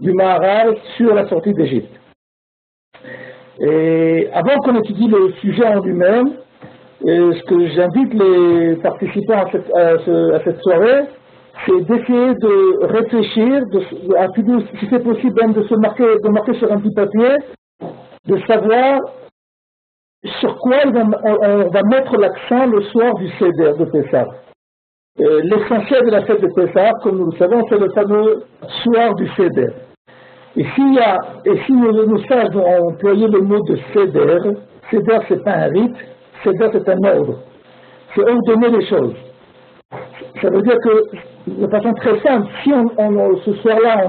du Maharal sur la sortie d'Égypte. Et avant qu'on étudie le sujet en lui-même, ce que j'invite les participants à cette soirée, c'est d'essayer de réfléchir, si c'est possible même de marquer sur un petit papier, de savoir sur quoi on va mettre l'accent le soir du Seder de Pessah. L'essentiel de la fête de Pessah, comme nous le savons, c'est le fameux soir du Seder. Et si nos sages ont employé le mot de Seder, Seder c'est pas un rite, Seder c'est un ordre. C'est ordonner les choses. Ça veut dire que, de façon très simple, si ce soir-là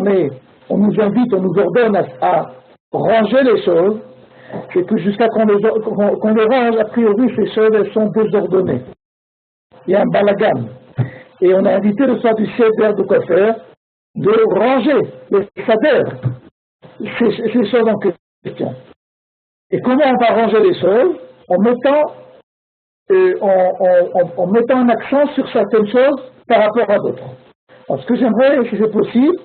on nous invite, on nous ordonne à ranger les choses, c'est que jusqu'à qu'on les range, a priori ces choses elles sont désordonnées. Il y a un balagan. Et on a invité le soir du Seder de quoi faire, de ranger les Seder, ces choses en question. Et comment on va ranger les choses? En mettant un accent sur certaines choses par rapport à d'autres. Alors ce que j'aimerais, si c'est possible,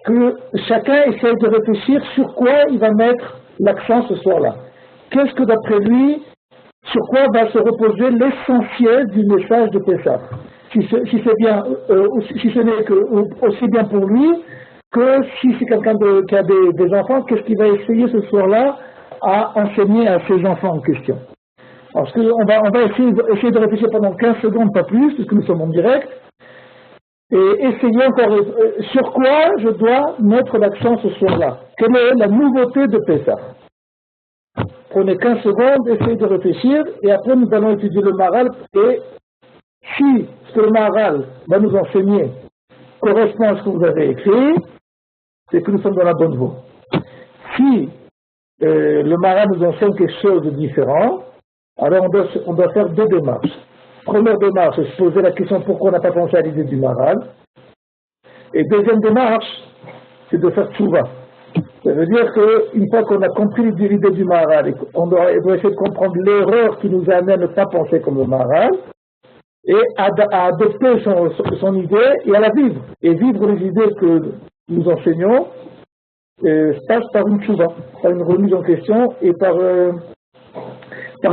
que chacun essaye de réfléchir sur quoi il va mettre l'accent ce soir-là. Qu'est-ce que d'après lui, sur quoi va se reposer l'essentiel du message de Pessah? Si c'est bien, si ce n'est que aussi bien pour lui que si c'est quelqu'un qui a des enfants, qu'est-ce qu'il va essayer ce soir-là à enseigner à ses enfants en question? Parce qu'on va essayer de réfléchir pendant 15 secondes, pas plus, puisque nous sommes en direct, et essayer encore sur quoi je dois mettre l'accent ce soir-là. Quelle est la nouveauté de Pessah? Prenez 15 secondes, essayez de réfléchir, et après nous allons étudier le Maharal, et si ce que le Maharal va nous enseigner correspond à ce que vous avez écrit, c'est que nous sommes dans la bonne voie. Si le Maharal nous enseigne quelque chose de différent, alors on doit faire deux démarches. Première démarche, c'est se poser la question pourquoi on n'a pas pensé à l'idée du Maharal. Et deuxième démarche, c'est de faire tchouva. Ça veut dire qu'une fois qu'on a compris l'idée du Maharal, on doit essayer de comprendre l'erreur qui nous amène à ne pas penser comme le Maharal, et à adopter son idée et à la vivre. Et vivre les idées que nous enseignons passe par une tchouva, par une remise en question et par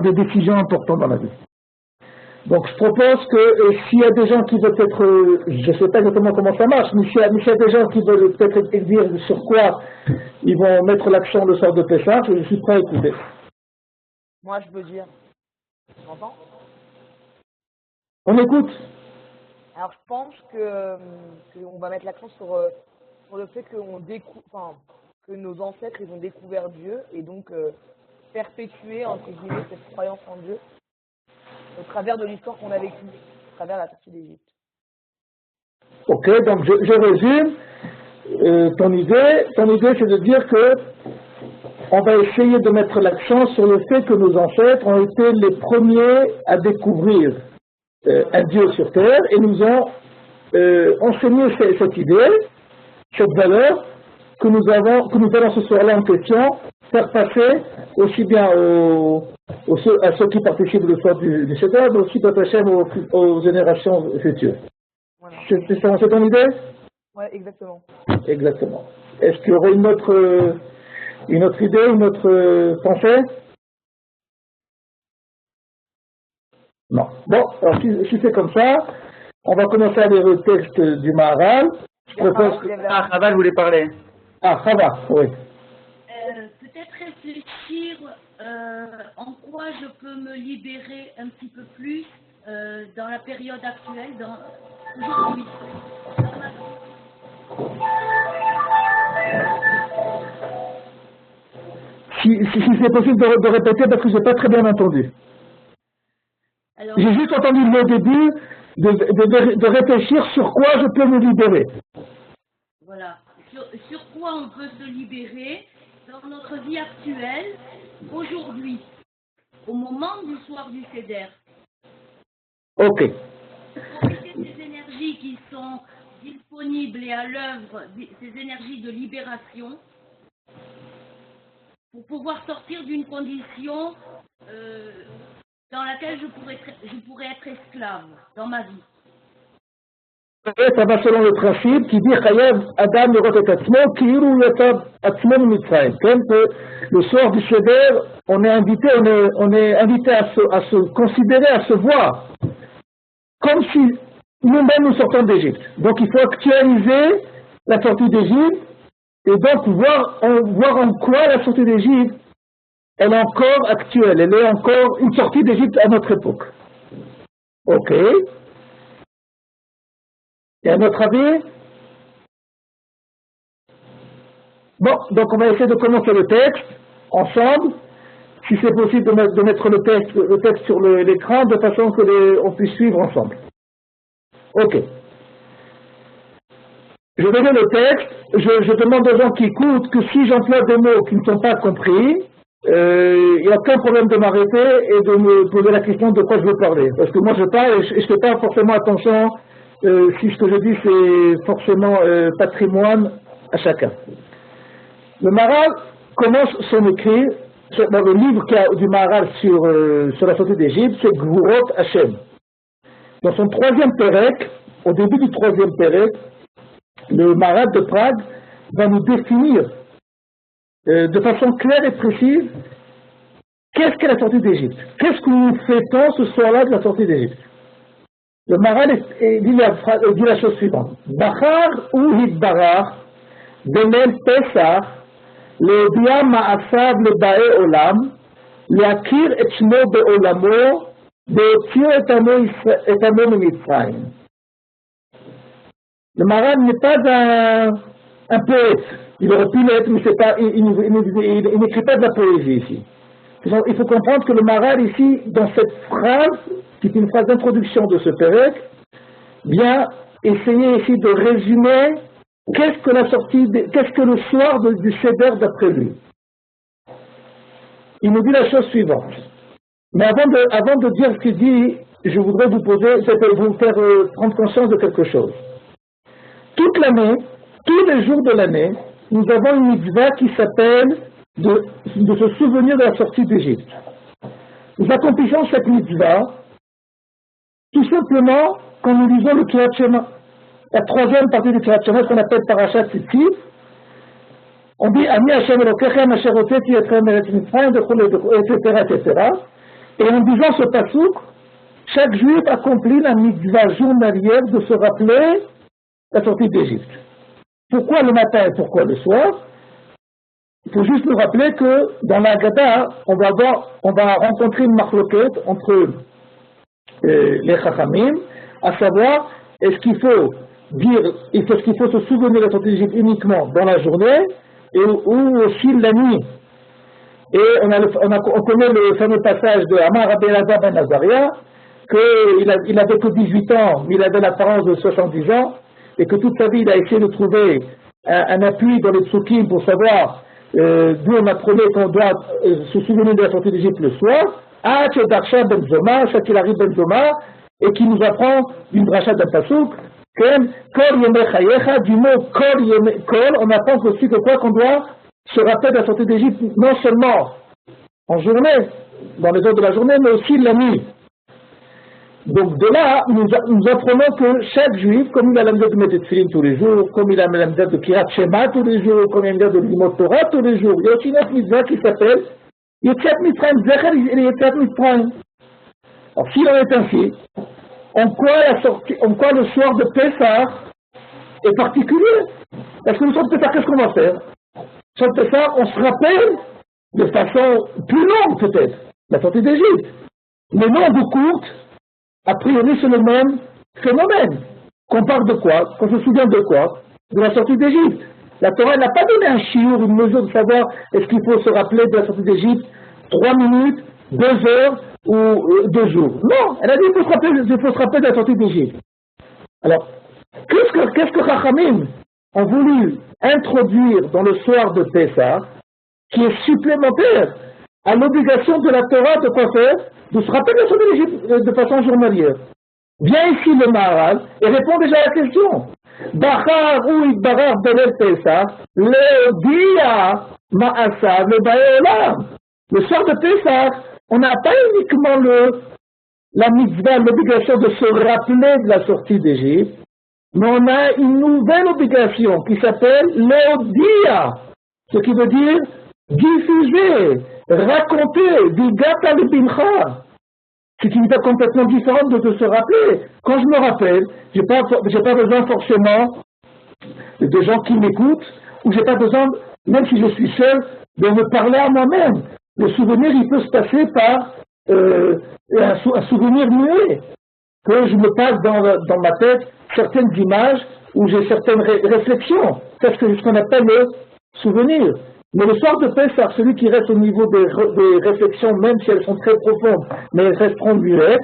des décisions importantes dans la vie. Donc je propose que s'il y a des gens qui veulent peut-être, je ne sais pas exactement comment ça marche, mais s'il y a des gens qui veulent peut-être dire sur quoi ils vont mettre l'accent le soir de Pessah, je suis prêt à écouter. Moi je veux dire, tu m'entends? On écoute. Alors je pense qu'on va mettre l'accent sur le fait que nos ancêtres ils ont découvert Dieu et donc perpétuer entre guillemets cette croyance en Dieu au travers de l'histoire qu'on a vécue, à travers la sortie d'Égypte. Ok, donc je résume. Ton idée c'est de dire que on va essayer de mettre l'accent sur le fait que nos ancêtres ont été les premiers à découvrir un Dieu sur terre et nous ont enseigné cette idée, cette valeur que nous allons ce soir-là en question faire passer aussi bien à ceux qui participent le soir du Seder, mais aussi aux générations futures. Voilà. C'est ton idée? Oui, exactement. Exactement. Est-ce qu'il y aurait une autre idée, une autre pensée? Non. Bon, alors si c'est comme ça, on va commencer à lire le texte du Maharal. Je propose que... Ah, Chava voulait parler. Ah, Chava, oui. Peut-être réfléchir en quoi je peux me libérer un petit peu plus dans la période actuelle, aujourd'hui. Si c'est possible de répéter parce que je n'ai pas très bien entendu. J'ai juste entendu le début de réfléchir sur quoi je peux me libérer. Voilà. Sur quoi on peut se libérer dans notre vie actuelle, aujourd'hui, au moment du soir du Seder. Ok. Profiter des énergies qui sont disponibles et à l'œuvre, ces énergies de libération, pour pouvoir sortir d'une condition dans laquelle je pourrais être esclave dans ma vie. ça va selon le principe qui dit Chayav Adam Yorot et Atzmo, Kiiru Yotab Atzmo Mitzrayim. Que le soir du Seder, on est invité à se considérer, à se voir, comme si nous-mêmes nous sortons d'Égypte. Donc il faut actualiser la sortie d'Égypte et donc voir en quoi la sortie d'Égypte, elle est encore actuelle, elle est encore une sortie d'Égypte à notre époque. Ok. Et à notre avis, bon, donc on va essayer de commencer le texte ensemble, si c'est possible de mettre le texte sur l'écran de façon que on puisse suivre ensemble. Ok. Je vais lire le texte, je demande aux gens qui écoutent que si j'emploie des mots qui ne sont pas compris, il n'y a aucun problème de m'arrêter et de me poser la question de quoi je veux parler. Parce que moi je parle et je ne fais pas forcément attention si ce que je dis c'est forcément patrimoine à chacun. Le Maharal commence son écrit, dans le livre du Maharal sur la sortie d'Égypte, c'est Gvurot Hashem. Dans son troisième pérec, au début du troisième pérec, le Maharal de Prague va nous définir de façon claire et précise qu'est-ce qu'est la sortie d'Égypte. Qu'est-ce que nous fêtons ce soir-là de la sortie d'Égypte. Le Maharal dit la chose suivante. Bachar ou Hitbarach, Bemel Pesach, Leodia Ma'asav Lebae Olam, Leakir et Shmo Be'olamo, Be'otir et Amo Mitzrayim. Le Maharal n'est pas un poète. Il aurait pu l'être, mais il n'écrit pas de la poésie ici. Il faut comprendre que le Maharal ici, dans cette phrase, qui est une phrase d'introduction de ce Pérec, vient essayer ici de résumer qu'est-ce que le soir du Seder d'après lui. Il nous dit la chose suivante. Mais avant de dire ce qu'il dit, je voudrais vous faire prendre conscience de quelque chose. Toute l'année, tous les jours de l'année, nous avons une mitzvah qui s'appelle de se souvenir de la sortie d'Égypte. Nous accomplissons cette mitzvah tout simplement quand nous lisons le Kriyat Shema. La troisième partie du Kriyat Shema, qu'on appelle Parashat Tzitzit, on dit Ani Hashem Elokechem Asher Hoteti Etrem Eretz Mitzrayim, etc. Et en disant ce pasuk, chaque juif accomplit la mitzvah journalière de se rappeler la sortie d'Égypte. Pourquoi le matin et pourquoi le soir? Il faut juste nous rappeler que dans la Haggadah, on va rencontrer une marloquette entre les Chachamim, à savoir, est-ce qu'il faut se souvenir de la sortie d'Égypte uniquement dans la journée ou aussi la nuit. Et on connaît le fameux passage de Amar Rabbi Elazar ben Azaria, qu'il n'avait que 18 ans, mais il avait l'apparence de 70 ans, et que toute sa vie, il a essayé de trouver un appui dans les psukim pour savoir d'où on apprenait qu'on doit se souvenir de la sortie d'Égypte le soir, Darsha ben Zoma, qu'il arrive ben Zoma, et qui nous apprend d'une dracha d'un pasuk, Kol Yemei Chayecha, du mot Kol, on apprend aussi que quoi qu'on doit se rappeler de la sortie d'Égypte, non seulement en journée, dans les heures de la journée, mais aussi la nuit. Donc de là, nous apprenons que chaque juif, comme il a l'amida de Metetfilim tous les jours, comme il a l'amida de Kirat Shema tous les jours, comme il a l'amida de Limot Torah tous les jours, il y a aussi une mitzvah qui s'appelle Yetziat Mitzrayim, Zecher Yetziat Mitzrayim. Alors s'il en est ainsi, en quoi le soir de Pessah est particulier? Parce que le soir de Pessah, qu'est-ce qu'on va faire? Le soir de Pessah, on se rappelle de façon plus longue peut-être, la sortie d'Égypte. Mais non de courte. A priori, c'est le même phénomène. Qu'on parle de quoi? Qu'on se souvient de quoi? De la sortie d'Égypte. La Torah n'a pas donné un chiour, une mesure de savoir est-ce qu'il faut se rappeler de la sortie d'Égypte 3 minutes, 2 heures ou 2 jours. Non, elle a dit qu'il faut se rappeler de la sortie d'Égypte. Alors, qu'est-ce que Chachamim ont voulu introduire dans le soir de Pessah, qui est supplémentaire à l'obligation de la Torah de quoi faire? De se rappeler de la sortie d'Égypte de façon journalière. Vient ici le Maharal et répond déjà à la question. Bachar ou Idbarar Belel Pessah, Leodia Ma'asav Lebae Olam. Le soir de Pessah, on n'a pas uniquement la mitzvah, l'obligation de se rappeler de la sortie d'Égypte, Mais on a une nouvelle obligation qui s'appelle l'Odia, ce qui veut dire diffuser, raconter, Vigata Libincha. C'est une idée complètement différente de se rappeler. Quand je me rappelle, j'ai pas besoin forcément de gens qui m'écoutent, ou j'ai pas besoin, même si je suis seul, de me parler à moi-même. Le souvenir, il peut se passer par un souvenir muet, que je me passe dans ma tête certaines images où j'ai certaines réflexions. C'est ce qu'on appelle le souvenir. Mais le soir de Pessah, celui qui reste au niveau des réflexions, même si elles sont très profondes, mais elles resteront muettes,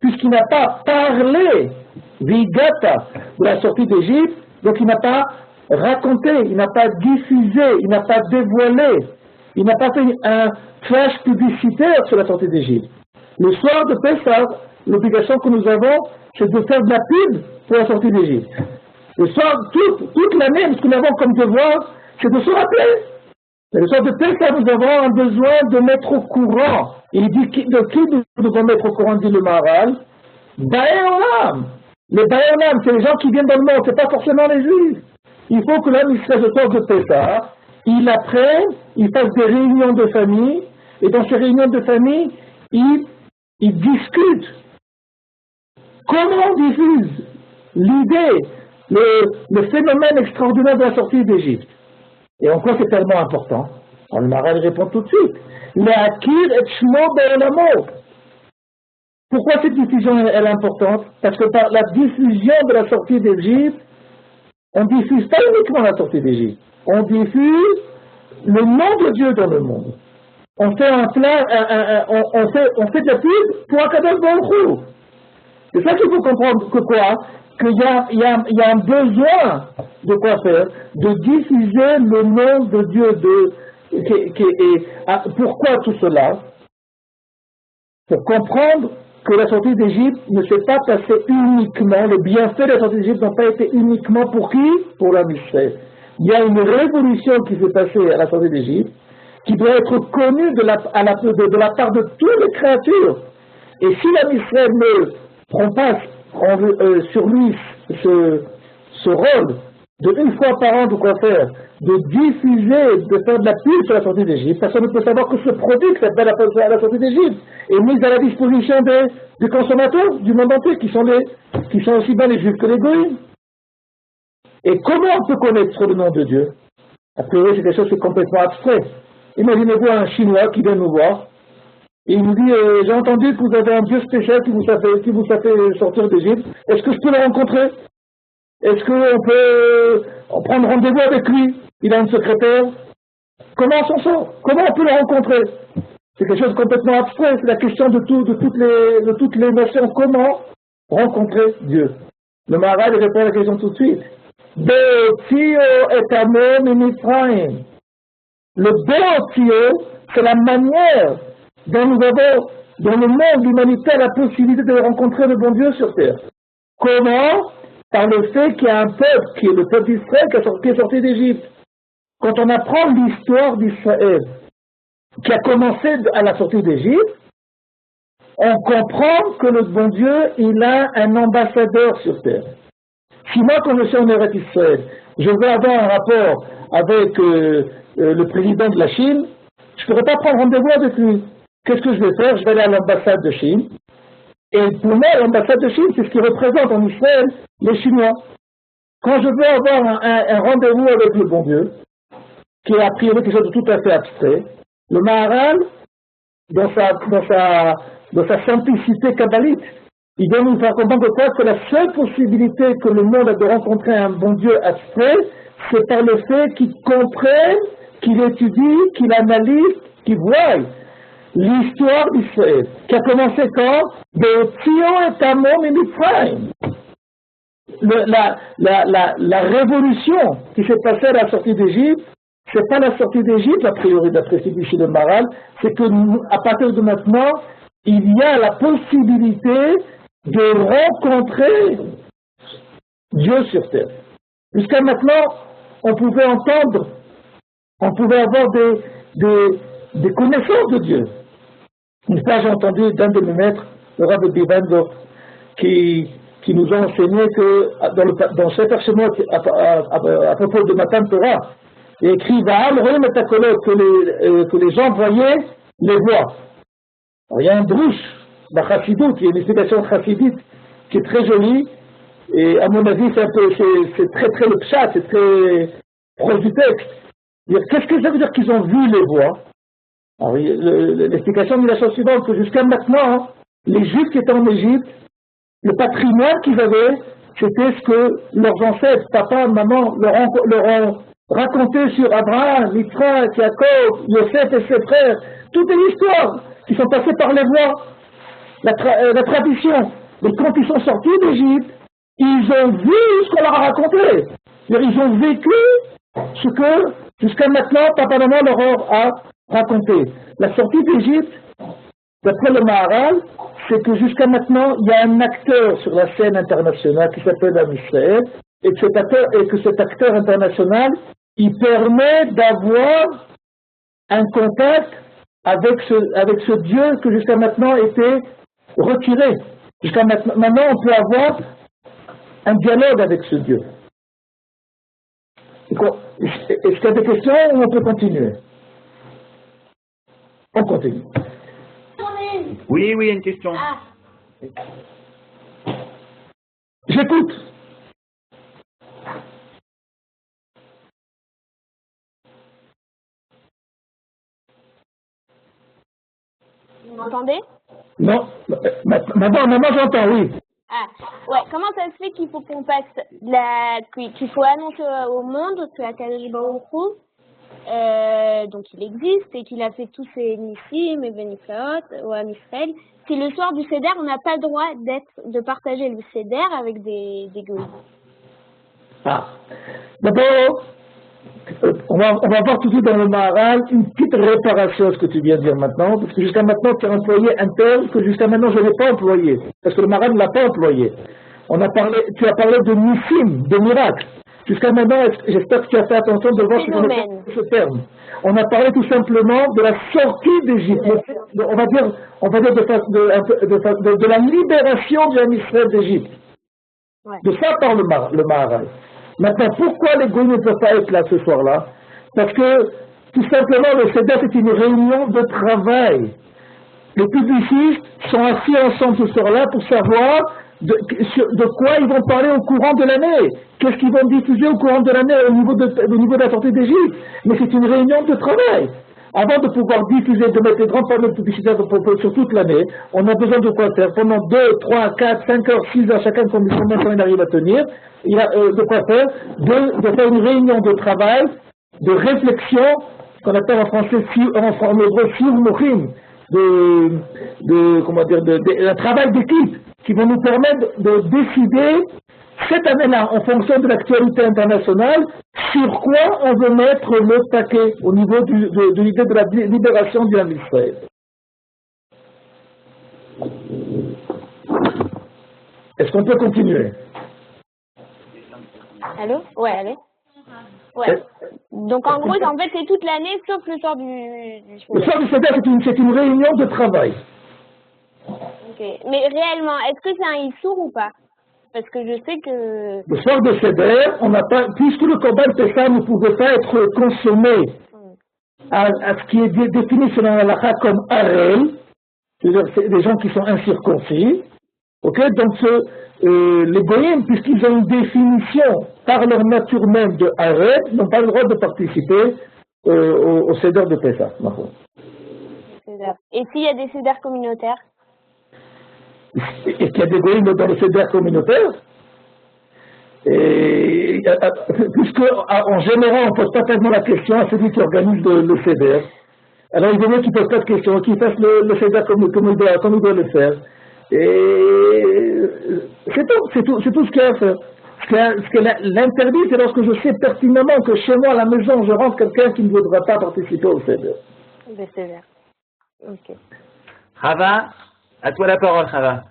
puisqu'il n'a pas parlé, Vigata, de la sortie d'Égypte, donc il n'a pas raconté, il n'a pas diffusé, il n'a pas dévoilé, il n'a pas fait un flash publicitaire sur la sortie d'Égypte. Le soir de Pessah, l'obligation que nous avons, c'est de faire de la pub pour la sortie d'Égypte. Le soir, toute l'année, ce que nous avons comme devoir, c'est de se rappeler. Mais le soir de Pessah, nous avons un besoin de mettre au courant. Et il dit de qui nous devons mettre au courant, dit le Maharal. Baéolam. Les Baéolam, c'est les gens qui viennent dans le monde, c'est pas forcément les Juifs. Il faut que l'homme, il se fasse le soir de Pessah, il apprenne, il fasse des réunions de famille, et dans ces réunions de famille, il discute. Comment on diffuse l'idée, le phénomène extraordinaire de la sortie d'Égypte? Et en quoi c'est tellement important? Alors, le Maharal répond tout de suite. L'akir et shmo be'olamo. Pourquoi cette diffusion est importante? Parce que par la diffusion de la sortie d'Égypte, on diffuse pas uniquement la sortie d'Égypte, on diffuse le nom de Dieu dans le monde. On fait on fait de la pub pour Akadosh Baruch Hu. C'est ça qu'il faut comprendre que quoi? Qu'il y a un besoin de quoi faire, de diffuser le nom de Dieu. Pourquoi tout cela? Pour comprendre que la sortie d'Égypte ne s'est pas passée uniquement, les bienfaits de la sortie d'Égypte n'ont pas été uniquement pour qui? Pour la Israël. Il y a une révolution qui s'est passée à la sortie d'Égypte, qui doit être connue de la part de toutes les créatures. Et si la Israël ne prend pas sur lui ce rôle de une fois par an de quoi faire, de diffuser, de faire de la pub sur la sortie d'Égypte, personne ne peut savoir que ce produit qui s'appelle la sortie d'Égypte est mis à la disposition des consommateurs du monde entier, qui sont aussi bien les Juifs que les Goïms. Et comment on peut connaître le nom de Dieu? A priori, c'est quelque chose qui est complètement abstrait. Imaginez-vous un Chinois qui vient nous voir, et il nous dit, j'ai entendu que vous avez un Dieu spécial qui vous a fait sortir d'Égypte, est-ce que je peux le rencontrer? Est-ce qu'on peut prendre rendez-vous avec lui? Il a une secrétaire. Comment on s'en sort? Comment on peut le rencontrer? C'est quelque chose de complètement abstrait, c'est la question de toutes les notions. Comment rencontrer Dieu? Le Maharal répond à la question tout de suite. Beotio et amo mimitraim. Le Beotio, c'est la manière dont nous avons, dans le monde humanitaire, la possibilité de rencontrer le bon Dieu sur terre. Comment? Par le fait qu'il y a un peuple, qui est le peuple d'Israël, qui est sorti d'Égypte. Quand on apprend l'histoire d'Israël, qui a commencé à la sortie d'Égypte, on comprend que le bon Dieu, il a un ambassadeur sur terre. Si moi, quand je suis en Eretz Israël, je veux avoir un rapport avec le président de la Chine, je ne pourrais pas prendre rendez-vous avec lui. Qu'est-ce que je vais faire? Je vais aller à l'ambassade de Chine. Et pour moi, l'ambassade de Chine, c'est ce qui représente en Israël les Chinois. Quand je veux avoir un rendez-vous avec le bon Dieu, qui est a priori quelque chose de tout à fait abstrait, le Maharal, dans sa simplicité kabbalite, il doit nous faire comprendre que la seule possibilité que le monde a de rencontrer un bon Dieu abstrait, c'est par le fait qu'il comprenne, qu'il étudie, qu'il analyse, qu'il voie l'histoire d'Israël, qui a commencé quand? Beotio et Amo Mimitraim. La révolution qui s'est passée à la sortie d'Égypte, c'est pas la sortie d'Égypte, a priori, d'après Sibichi de Maharal, c'est que à partir de maintenant, il y a la possibilité de rencontrer Dieu sur terre. Jusqu'à maintenant, on pouvait entendre, on pouvait avoir des connaissances de Dieu. Une fois, j'ai entendu d'un de mes maîtres, le Rabbi Bivendorf, qui qui nous ont enseigné que dans cet Shemot à propos de Matan Torah, il est écrit que les gens voyaient les voix. Alors, il y a un drush, la Chassidut, qui est une explication chassidite qui est très jolie, et à mon avis c'est très le pshat, c'est très proche du texte. Qu'est-ce que ça veut dire qu'ils ont vu les voix? Alors, l'explication dit la chose suivante, que jusqu'à maintenant, les Juifs qui étaient en Égypte, le patrimoine qu'ils avaient, c'était ce que leurs ancêtres, papa, maman, leur ont raconté sur Abraham, Yitzhak, Jacob, Yosef et ses frères. Toutes les histoires qui sont passées par les voix, la tradition. Mais quand ils sont sortis d'Égypte, ils ont vu ce qu'on leur a raconté. Ils ont vécu ce que, jusqu'à maintenant, papa, maman leur a raconté. La sortie d'Égypte, d'après le Maharal, c'est que jusqu'à maintenant, il y a un acteur sur la scène internationale qui s'appelle Am Israël, et que cet acteur international, il permet d'avoir un contact avec ce Dieu que jusqu'à maintenant était retiré. Jusqu'à maintenant, on peut avoir un dialogue avec ce Dieu. Est-ce qu'il y a des questions ou on peut continuer? On continue. Oui, il y a une question. J'écoute. Vous m'entendez? Non. Maman, j'entends, oui. Ah, ouais. Comment ça se fait qu'il faut qu'on passe qu'il faut annoncer au monde que Akadosh Baruch Hu, donc il existe et qu'il a fait tous ces nissim et beniflaot au Am Israël. Si le soir du Seder, on n'a pas le droit de partager le Seder avec des goïs. Ah. D'abord, on va voir tout de suite dans le Maharal une petite réparation à ce que tu viens de dire maintenant, parce que jusqu'à maintenant tu as employé un terme que jusqu'à maintenant je n'ai pas employé, parce que le Maharal ne l'a pas employé. Tu as parlé de nissim, de miracle. Jusqu'à maintenant, j'espère que tu as fait attention de voir ce terme. On a parlé tout simplement de la sortie d'Égypte, on va dire de la libération du Am Israël d'Égypte. Ouais. De ça parle le Maharal. Maintenant, pourquoi les goïs ne peuvent pas être là ce soir-là? Parce que, tout simplement, le Seder, c'est une réunion de travail. Les publicistes sont assis ensemble ce soir-là pour savoir de quoi ils vont parler au courant de l'année. Qu'est-ce qu'ils vont diffuser au courant de l'année au niveau de la sortie d'Égypte. Mais c'est une réunion de travail. Avant de pouvoir diffuser, de mettre les grands panneaux de publicité sur toute l'année, on a besoin de quoi faire pendant 2, 3, 4, 5 heures, 6 heures, chacun combien de temps il arrive à tenir, il a de quoi faire, de faire une réunion de travail, de réflexion, qu'on appelle en français, en hébreu, sioumochim, un travail d'équipe qui va nous permettre de décider cette année-là, en fonction de l'actualité internationale, sur quoi on veut mettre le paquet au niveau de l'idée de la libération du Am Israël. Est-ce qu'on peut continuer? Allô? Ouais, allez. Ouais. Donc en gros, en fait, c'est toute l'année, sauf le soir du Le soir du Seder, c'est une réunion de travail. Ok. Mais réellement, est-ce que c'est un issour ou pas? Parce que je sais que... Le soir de Seder, puisque le Korban Pessah ne pouvait pas être consommé à ce qui est défini selon la halakha comme harel, c'est des gens qui sont incirconcis, ok, donc les goyim, puisqu'ils ont une définition par leur nature même de harel, n'ont pas le droit de participer au Seder de Pessah. Et s'il y a des Seder communautaires? Et qu'il y a des goïms dans le Seder communautaire, et puisque en général on ne pose pas tellement la question à celui qui organise le Seder, alors il vaut mieux qu'il ne pose pas de questions, qu'il fasse le Seder comme il doit le faire. Et c'est tout ce qu'il y a à faire. Ce que l'interdit, c'est lorsque je sais pertinemment que chez moi à la maison je rentre quelqu'un qui ne voudra pas participer au Seder. Le Seder. Ok. Chava, à toi la parole, Chava.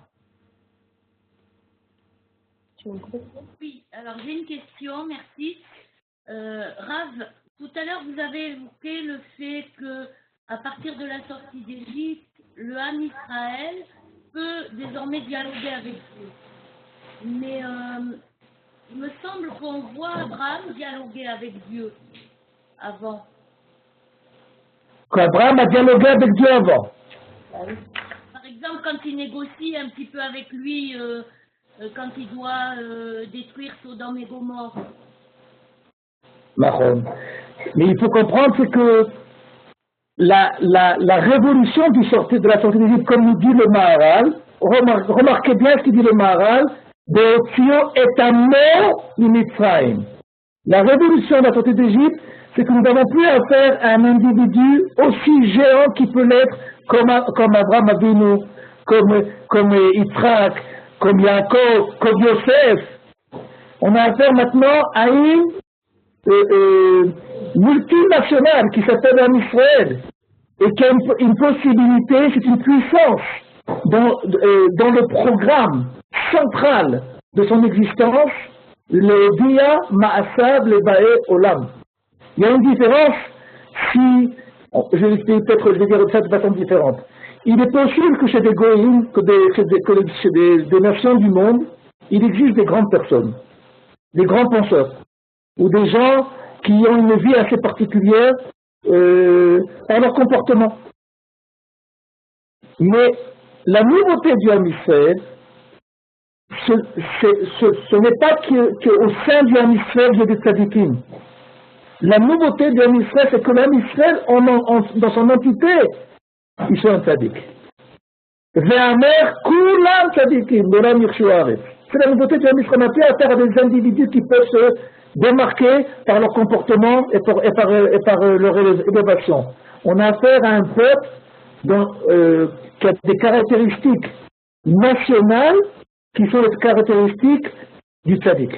Oui, alors j'ai une question, merci. Rav, tout à l'heure vous avez évoqué le fait que à partir de la sortie d'Égypte, le Ham Israël peut désormais dialoguer avec Dieu. Mais il me semble qu'on voit Abraham dialoguer avec Dieu avant. Qu'Abraham a dialogué avec Dieu avant. Par exemple, quand il négocie un petit peu avec lui, quand il doit détruire Sodome et Gomorrhe. Mahon. Mais il faut comprendre c'est que la révolution de la sortie d'Égypte, comme nous dit le Maharal, remarquez bien ce qu'il dit le Maharal, Beotzio et Amo Mitzrayim. La révolution de la sortie d'Égypte, c'est que nous n'avons plus affaire à un individu aussi géant qui peut l'être comme Abraham Avinu, comme Yitzhak, comme Yaakov, comme Yosef. On a affaire maintenant à une multinationale qui s'appelle Israël et qui a une possibilité, c'est une puissance dans le programme central de son existence, le Dia Ma'asav Lebae Olam. Il y a une différence si, je vais dire ça de façon différente. Il est possible que chez des goïms, chez des nations du monde, il existe des grandes personnes, des grands penseurs, ou des gens qui ont une vie assez particulière par leur comportement. Mais la nouveauté du Ham Israël, ce n'est pas qu'au sein du Ham Israël, il y a des tzadikim. La nouveauté du Ham Israël, c'est que l'Ham Israël, dans son entité, ils sont un tzadik. Ve'amer kulam tzadikim, l'Olam yirshu haaretz. C'est la nouveauté du Ham Israël. On n'a plus affaire à des individus qui peuvent se démarquer par leur comportement et par leur élévation. On a affaire à un peuple qui a des caractéristiques nationales qui sont les caractéristiques du tzaddik.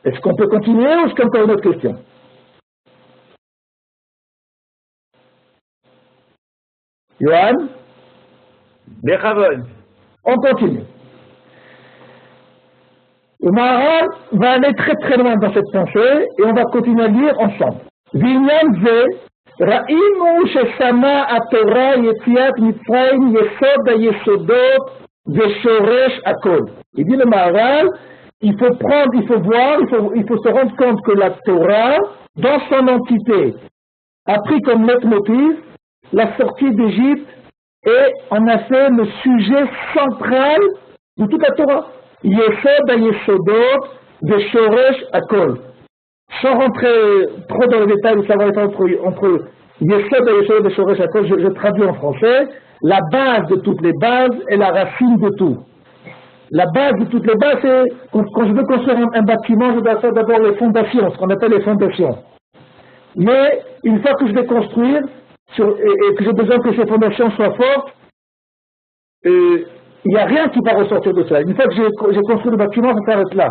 Est-ce qu'on peut continuer ou est-ce qu'il y a encore une autre question? Yohan? On continue. Le Maharal va aller très très loin dans cette pensée et on va continuer à lire ensemble. Vinyan ze ra'imu shesama atorah yetziat mitzrayim yesod hayesodot veshoresh akol. Il dit le Maharal, il faut voir, il faut se rendre compte que la Torah, dans son entité, a pris comme leitmotiv la sortie d'Égypte et en a fait le sujet central de toute la Torah. Yesod hayesodot veshoresh akol. Sans rentrer trop dans les détails de savoir entre Yesod hayesodot veshoresh akol, je traduis en français, la base de toutes les bases est la racine de tout. La base de toutes les bases, c'est quand je veux construire un bâtiment, je dois faire d'abord les fondations, ce qu'on appelle les fondations. Mais une fois que je vais construire et que j'ai besoin que ces fondations soient fortes, il n'y a rien qui va ressortir de cela. Une fois que j'ai construit le bâtiment, ça s'arrête là.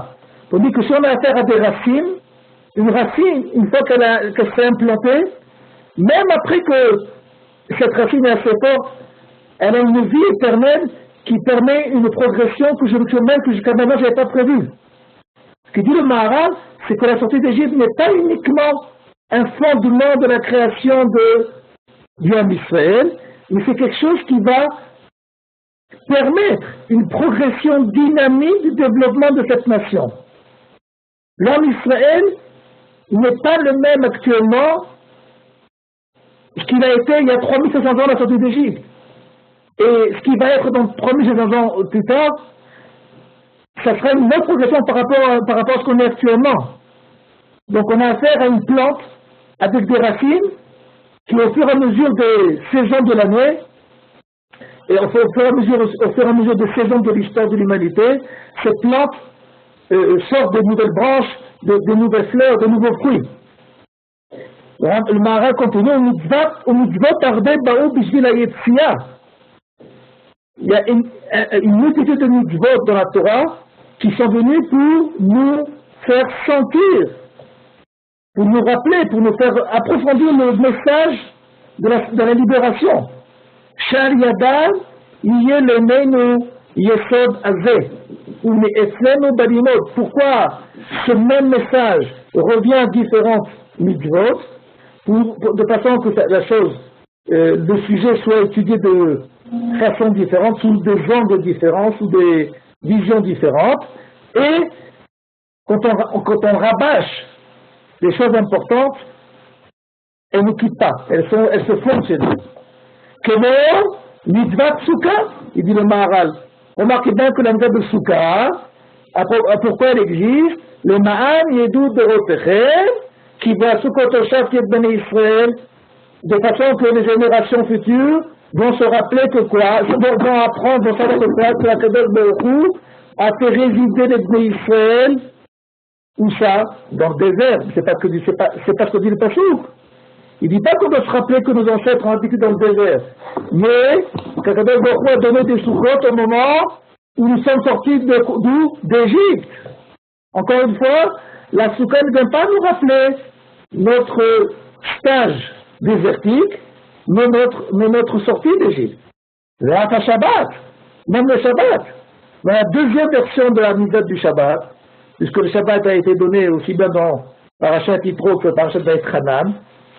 Tandis que si on a affaire à des racines, une racine, une fois qu'elle s'est implantée, même après que cette racine est assez forte, elle a une vie éternelle qui permet une progression que jusqu'à maintenant je n'avais pas prévue. Ce que dit le Maharal, c'est que la sortie d'Égypte n'est pas uniquement un fondement de la création du Ham Israël, mais c'est quelque chose qui va permettre une progression dynamique du développement de cette nation. L'Ham Israël n'est pas le même actuellement qu'il a été il y a 3500 ans à la sortie d'Égypte. Et ce qui va être dans 3500 ans plus tard, ça sera une autre progression par rapport à ce qu'on est actuellement. Donc on a affaire à une plante avec des racines qui au fur et à mesure des saisons de l'année, et au fur et à mesure des saisons de l'histoire de l'humanité, cette plante sort de nouvelles branches, de nouvelles fleurs, de nouveaux fruits. Le Maharal continue, mitzvot arbe ba'u bishvil hayetziah. Il y a une multitude de mitzvot dans la Torah qui sont venus pour nous faire sentir, pour nous rappeler, pour nous faire approfondir le message de la libération. Shal yadal yeh leneinu yesod azeh ou me'etzlenu balimot. Pourquoi ce même message revient à différentes mitzvot de façon que la chose le sujet soit étudié de façon différente, sous des angles différents, sous des visions différentes, et quand on rabâche les choses importantes, elles ne quittent pas, elles se font chez nous. Kemo, mitzvah Souka, il dit le Maharal. Remarquez bien que la mitzvah de Souka, pourquoi elle existe? Le Ma'am Yedou de Rotechem, qui va Soukotoshav qui est béni Israël, de façon que les générations futures vont se rappeler que quoi? Vont apprendre, vont savoir que la Kadosh Baruch Hu a fait résider les béni Israël, où ça? Dans le désert. C'est pas ce que dit le Passouk. Il ne dit pas qu'on doit se rappeler que nos ancêtres ont habité dans le désert, mais qu'Akadosh Baruch Hu a donné des soukhotes au moment où nous sommes sortis d'Égypte. Encore une fois, la soukha ne vient pas nous rappeler notre stage désertique, mais notre sortie d'Égypte. La Shabbat, même le Shabbat. Dans la deuxième version de la mitzvah du Shabbat, puisque le Shabbat a été donné aussi bien dans Parashat Yitro que Parashat Va'etchanan.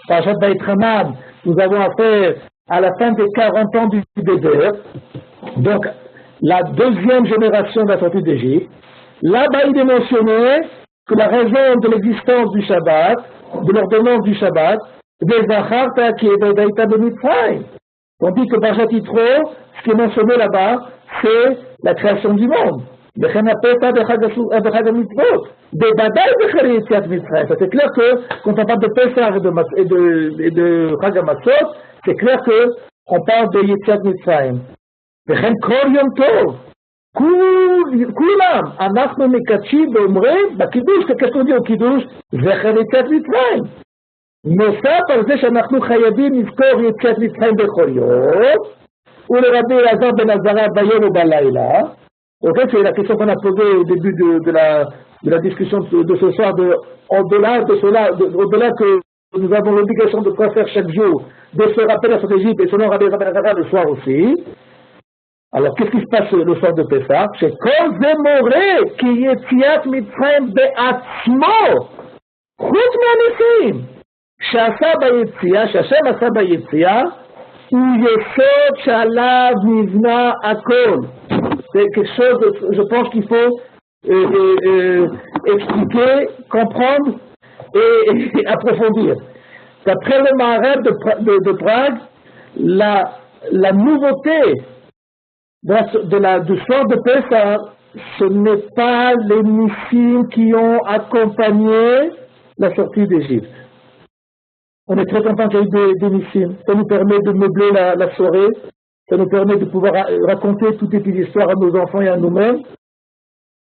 Parashat Va'etchanan, nous avons affaire à la fin des 40 ans du désert, donc la deuxième génération de la sortie d'Égypte. Là-bas, il est mentionné que la raison de l'existence du Shabbat, de l'ordonnance du Shabbat, Vezacharta qui est Vedaïta de Mitzrayim. On dit que Parashat Yitro, ce qui est mentionné là-bas, c'est la création du monde. C'est clair que quand on parle de Pessah et de Chag HaMatzot, c'est clair qu'on parle de Yetziat Mitzrayim. וכן כל יום טוב, כולם, אנחנו מקדשים ואומרים בקידוש, qu'est-ce qu'on dit au קידוש? זכר יציאת מצרים. נוסף על זה שאנחנו חייבים לזכור יציאת מצרים בכל יום, ולרבי אלעזר בן עזרא ביום ובלילה. Ok, c'est la question qu'on a posée au début de la discussion de ce soir, au-delà que nous avons l'obligation de quoi faire chaque jour, de se rappeler la sortie d'Égypte, et selon Rabbi Elazar le soir aussi. Alors, qu'est-ce qui se passe le soir de Pessah? C'est Kol ze moreh ki yetziat Mitzrayim be'atzmo chutz me'anisim she'asa b'yetziah, she'Hashem asa b'yetziah hu yesod she'alav nivna hakol. C'est quelque chose, je pense qu'il faut expliquer, comprendre et approfondir. D'après le Maharal de Prague, la nouveauté du soir de Pessah, ce n'est pas les nissim qui ont accompagné la sortie d'Égypte. On est très content qu'il y ait eu des nissim. Ça nous permet de meubler la soirée, ça nous permet de pouvoir raconter toutes les petites histoires à nos enfants et à nous-mêmes.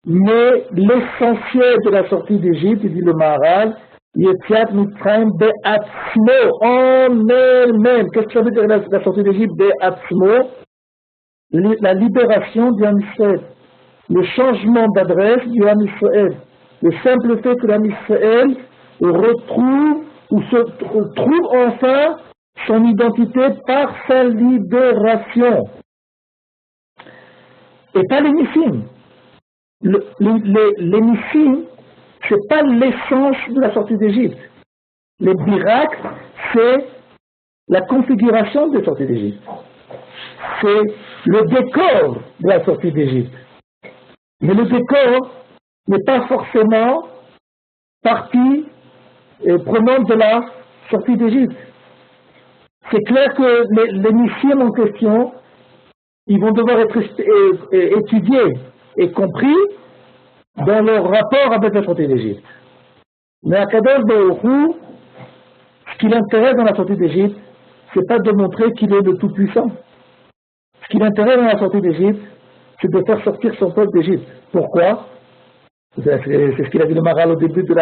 Mais l'essentiel de la sortie d'Égypte, il dit le Maharal, Yetziat Mitzrayim be'atzmo, en elle-même. Qu'est-ce que ça veut dire la sortie d'Égypte be'atzmo? La libération du Ham Israël, le changement d'adresse du Ham Israël, le simple fait que l'Ham Israël retrouve ou se trouve enfin son identité par sa libération. Et pas les nissim. Les nissim, ce n'est pas l'essence de la sortie d'Égypte. Les miracles, c'est la configuration de la sortie d'Égypte. C'est le décor de la sortie d'Égypte. Mais le décor n'est pas forcément partie prenante de la sortie d'Égypte. C'est clair que les nissim en question, ils vont devoir être étudiés et compris dans leur rapport avec la sortie d'Égypte. Mais à Kadosh Baruch Hu, ce qui l'intéresse dans la sortie d'Égypte, c'est pas de montrer qu'il est le Tout-Puissant. Ce qui l'intéresse dans la sortie d'Égypte, c'est de faire sortir son peuple d'Égypte. Pourquoi? C'est ce qu'il a dit le Maharal au début de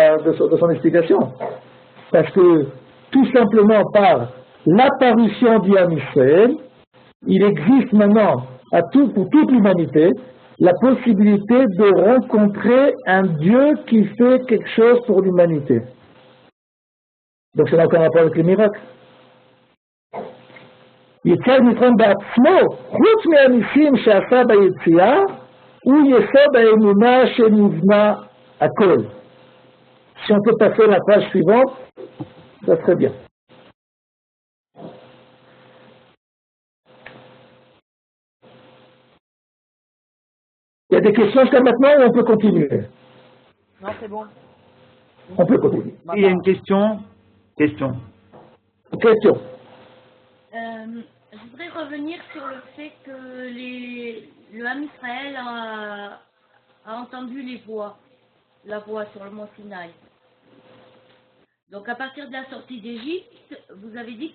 son explication. Parce que, tout simplement par l'apparition du Ham Israël, il existe maintenant, pour toute l'humanité, la possibilité de rencontrer un Dieu qui fait quelque chose pour l'humanité. Donc ça n'a aucun rapport avec les miracles. יציאת מצרים בעצמו, חוץ מהניסים שעשה ביציאה, הוא יסוד האמונה שנבנה הכל. Si on peut passer à la page suivante, ça serait bien. Il y a des questions jusqu'à maintenant ou on peut continuer? Non, c'est bon. On peut continuer. Il y a une question. Question. Question. Je voudrais revenir sur le fait que le Ham Israël a entendu la voix sur le mont Sinaï. Donc à partir de la sortie d'Égypte, vous avez dit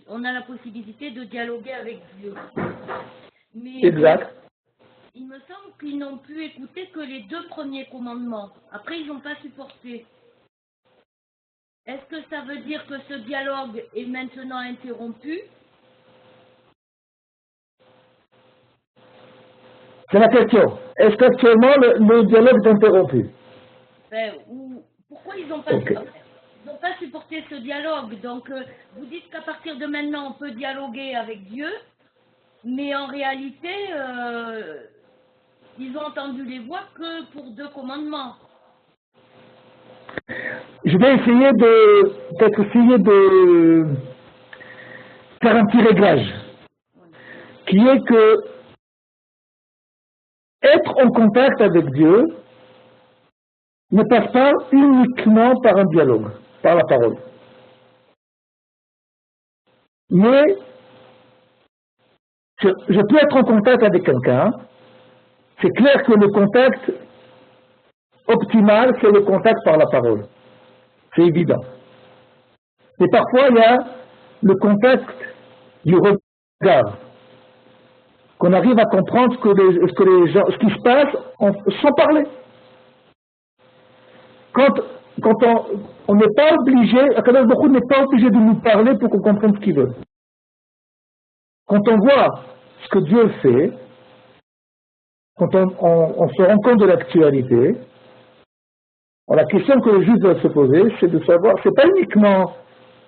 on a la possibilité de dialoguer avec Dieu. Mais Exact. il me semble qu'ils n'ont pu écouter que les 2 premiers commandements. Après, ils n'ont pas supporté. Est-ce que ça veut dire que ce dialogue est maintenant interrompu? C'est la question. Est-ce qu'actuellement le dialogue est interrompu? Pourquoi ils n'ont pas, pas supporté ce dialogue? Donc, vous dites qu'à partir de maintenant, on peut dialoguer avec Dieu, mais en réalité, ils ont entendu les voix que pour 2 commandements. Je vais essayer de faire un petit réglage, qui est que être en contact avec Dieu ne passe pas uniquement par un dialogue, par la parole. Mais je peux être en contact avec quelqu'un. C'est clair que le contact optimal, c'est le contact par la parole. C'est évident. Mais parfois, il y a le contact du regard. Qu'on arrive à comprendre ce qui se passe sans parler. Quand on n'est pas obligé, Akadosh Baruch Hu n'est pas obligé de nous parler pour qu'on comprenne ce qu'il veut. Quand on voit ce que Dieu fait, quand on se rend compte de l'actualité, la question que le juge doit se poser, c'est de savoir, c'est pas uniquement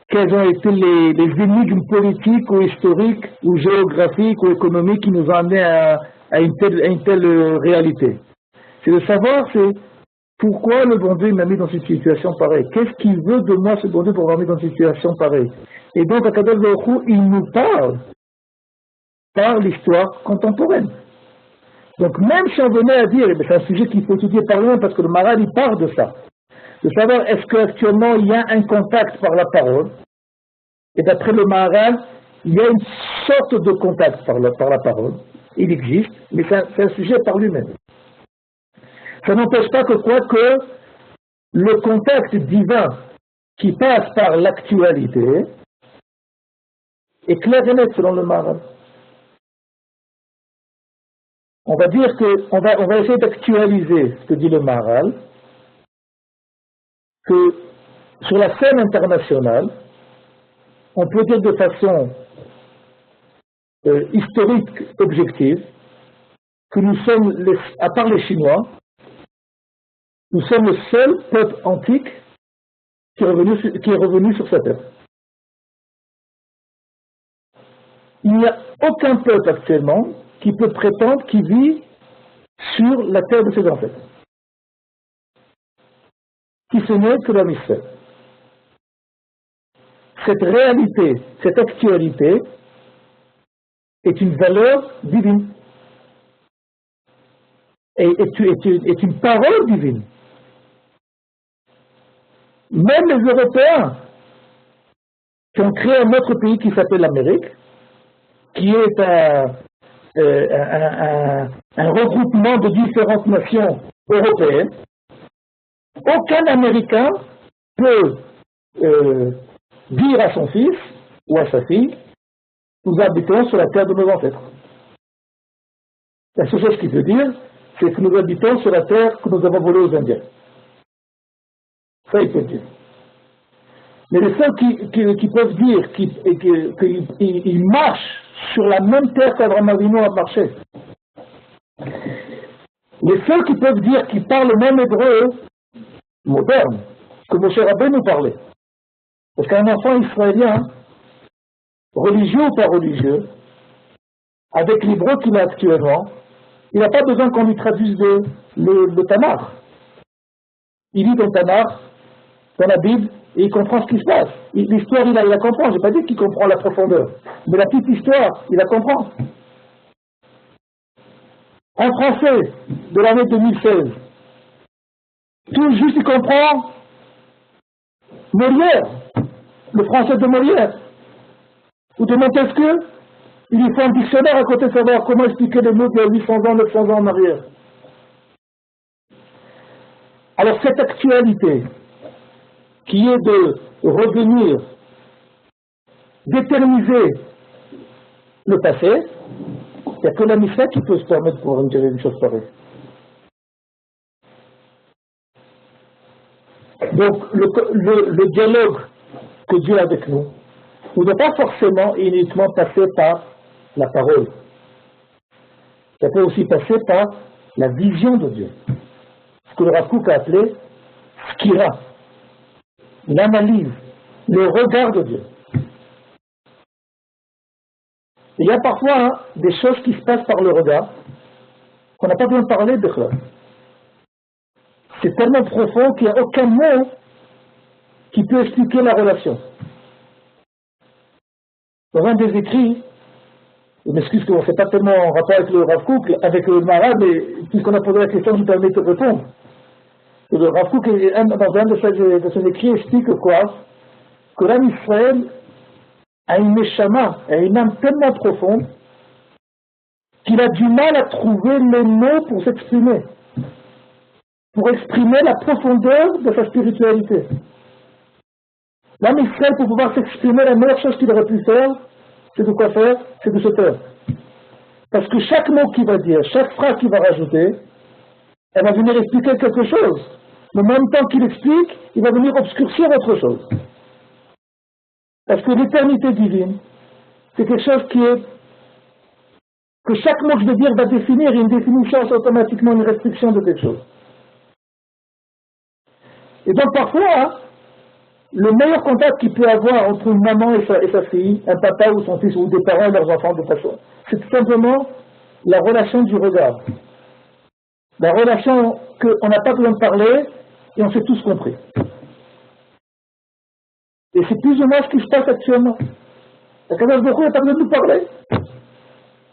quelles ont été les énigmes politiques ou historiques ou géographiques ou économiques qui nous ont amenés à une telle réalité. C'est de savoir, c'est pourquoi le bon Dieu m'a mis dans une situation pareille. Qu'est-ce qu'il veut de moi, ce bon Dieu, pour m'avoir mis dans une situation pareille. Et donc, Akadosh Baruch Hu, il nous parle par l'histoire contemporaine. Donc, même si on venait à dire, c'est un sujet qu'il faut étudier par lui-même, parce que le Maharal, il parle de ça. De savoir, est-ce qu'actuellement, il y a un contact par la parole? Et d'après le Maharal, il y a une sorte de contact par la parole. Il existe, mais c'est un sujet par lui-même. Ça n'empêche pas que le contact divin qui passe par l'actualité est clair et net selon le Maharal. On va dire on va essayer d'actualiser ce que dit le Maharal, que sur la scène internationale, on peut dire de façon historique, objective, que nous sommes, à part les Chinois, nous sommes le seul peuple antique qui est revenu sur cette terre. Il n'y a aucun peuple actuellement qui peut prétendre qu'il vit sur la terre de ses ancêtres, qui ce n'est que l'homme Israël. Cette réalité, cette actualité est une valeur divine, et est une parole divine. Même les Européens qui ont créé un autre pays qui s'appelle l'Amérique, qui est un regroupement de différentes nations européennes, aucun Américain peut dire à son fils ou à sa fille, nous habitons sur la terre de nos ancêtres. La seule chose qu'il peut dire, c'est que nous habitons sur la terre que nous avons volée aux Indiens. Ça, il peut dire. Mais les seuls qui peuvent dire qu'ils marchent sur la même terre qu'Abraham Avinu a marché, les seuls qui peuvent dire qu'ils parlent le même hébreu moderne que Moshe Rabbeinu nous parlait. Parce qu'un enfant israélien, religieux ou pas religieux, avec l'hébreu qu'il a actuellement, il n'a pas besoin qu'on lui traduise le Tanakh. Il lit dans le Tanakh, dans la Bible, et il comprend ce qui se passe. L'histoire, il la comprend. Je n'ai pas dit qu'il comprend la profondeur. Mais la petite histoire, il la comprend. En français de l'année 2016, tout juste il comprend Molière, le français de Molière, ou de Montesquieu. Il lui faut un dictionnaire à côté de savoir comment expliquer les mots d'il y a 800 ans, 900 ans en arrière. Alors cette actualité, qui est de revenir, d'éterniser le passé, il n'y a que la Mishnah qui peut se permettre de pouvoir dire une chose pareille. Donc le dialogue que Dieu a avec nous ne doit pas forcément et uniquement passer par la parole. Ça peut aussi passer par la vision de Dieu. Ce que le Rav Kook a appelé skira, l'analyse, le regard de Dieu. Il y a parfois des choses qui se passent par le regard qu'on n'a pas besoin de parler de cela. C'est tellement profond qu'il n'y a aucun mot qui peut expliquer la relation. Dans un des écrits, je m'excuse qu'on ne fait pas tellement en rapport avec le Rav Kook, avec le Maharaj, mais puisqu'on a posé la question, je me permets de répondre. Le Rav Kook, dans un de ses écrits, explique quoi? Que l'âme Israël a une neshama, a une âme tellement profonde qu'il a du mal à trouver les mots pour s'exprimer, pour exprimer la profondeur de sa spiritualité. L'âme Israël, pour pouvoir s'exprimer, la meilleure chose qu'il aurait pu faire, c'est de quoi faire? C'est de se taire. Parce que chaque mot qu'il va dire, chaque phrase qu'il va rajouter, elle va venir expliquer quelque chose. Mais en même temps qu'il explique, il va venir obscurcir autre chose. Parce que l'éternité divine, c'est quelque chose qui est... que chaque mot que je vais dire va définir une définition, c'est automatiquement une restriction de quelque chose. Et donc parfois, le meilleur contact qu'il peut avoir entre une maman et sa fille, un papa ou son fils, ou des parents et leurs enfants de façon, c'est tout simplement la relation du regard. La relation qu'on n'a pas besoin de parler et on s'est tous compris. Et c'est plus ou moins ce qui se passe actuellement. La Kadosh Baruch Hu n'a pas besoin de nous parler.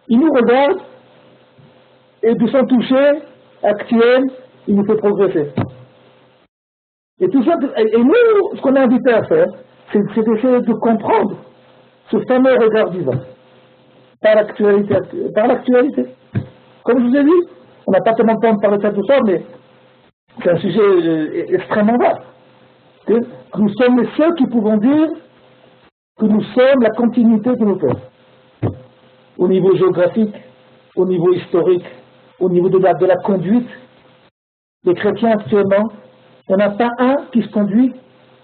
Il nous regarde et de son toucher actuel, il nous fait progresser. Et tout ça, et nous, ce qu'on est invité à faire, c'est d'essayer de comprendre ce fameux regard divin par l'actualité. Comme je vous ai dit, on n'a pas tellement de temps de parler de ça tout ça, mais c'est un sujet extrêmement vaste. Nous sommes les seuls qui pouvons dire que nous sommes la continuité de nos pères. Au niveau géographique, au niveau historique, au niveau de la conduite, les chrétiens actuellement, il n'y en a pas un qui se conduit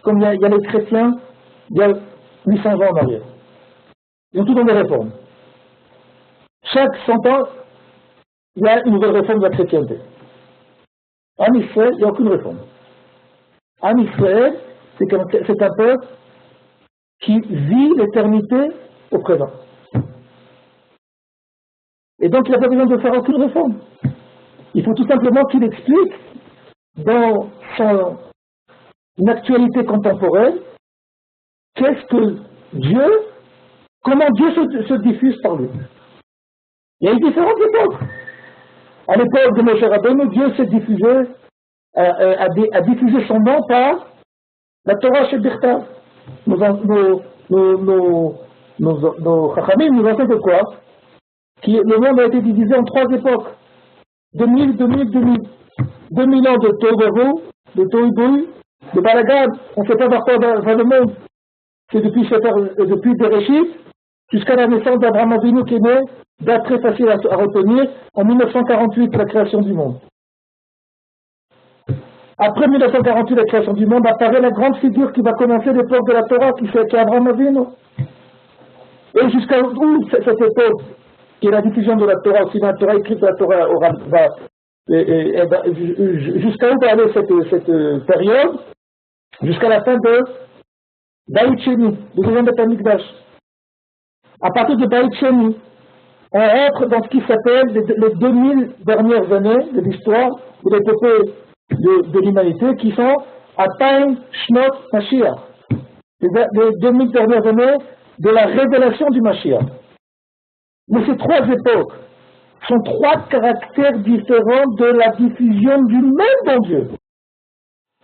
comme il y a les chrétiens il y a 800 ans en arrière. Ils ont tout dans des réformes. Chaque 100 ans, il y a une nouvelle réforme de la chrétienté. En Israël, il n'y a aucune réforme. En Israël, c'est un peuple qui vit l'éternité au présent. Et donc, il n'a pas besoin de faire aucune réforme. Il faut tout simplement qu'il explique dans son actualité contemporaine qu'est-ce que Dieu, comment Dieu se diffuse par lui. Il y a eu différentes époques. À l'époque de Moshe Rabbeinu, Dieu s'est diffusé, a diffusé son nom par la Torah chez Birta. Nos Chachamim nous enseignent de quoi? Le monde a été divisé en 3 époques. 2000 ans de Tohu, de Tohu, de Balagan, on ne sait pas par quoi va le monde. C'est depuis Bereshit jusqu'à la naissance d'Abraham Avinu qui est né, date très facile à retenir, en 1948, la création du monde. Après 1948, la création du monde, apparaît la grande figure qui va commencer l'époque de la Torah, qui est Abraham Avinu. Et jusqu'à où cette époque, qui est la diffusion de la Torah, aussi la Torah écrite de la Torah orale, jusqu'à où va aller cette période? Jusqu'à la fin de Beit Sheni, du deuxième Beit Hamikdash. À partir de Beit Sheni, on entre dans ce qui s'appelle les 2000 dernières années de l'histoire de l'épopée de l'humanité, qui sont Ataim Shnot Mashiach. Les 2000 dernières années de la révélation du Mashiach. Mais ces 3 époques, sont trois caractères différents de la diffusion du même bon Dieu.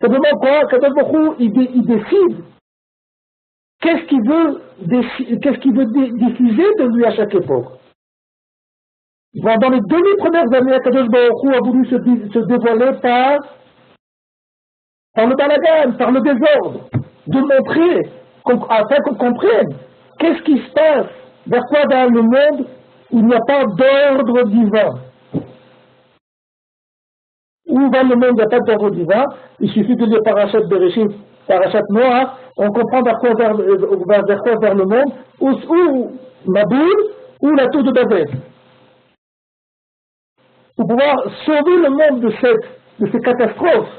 Simplement quoi? Kadosh Baruch Hu, il décide qu'est-ce qu'il veut diffuser de lui à chaque époque. Dans les 2000 premières années, Kadosh Baruch Hu a voulu se dévoiler par le balagan, par le désordre, de montrer, afin qu'on comprenne qu'est-ce qui se passe, vers quoi dans le monde où il n'y a pas d'ordre divin. Où va le monde où il n'y a pas d'ordre divin? Il suffit de lire Parashat Bereshit, Parashat Noach, on comprend vers quoi vers le monde, ou Maboul, ou la tour de Babel. Pour pouvoir sauver le monde de ces catastrophes.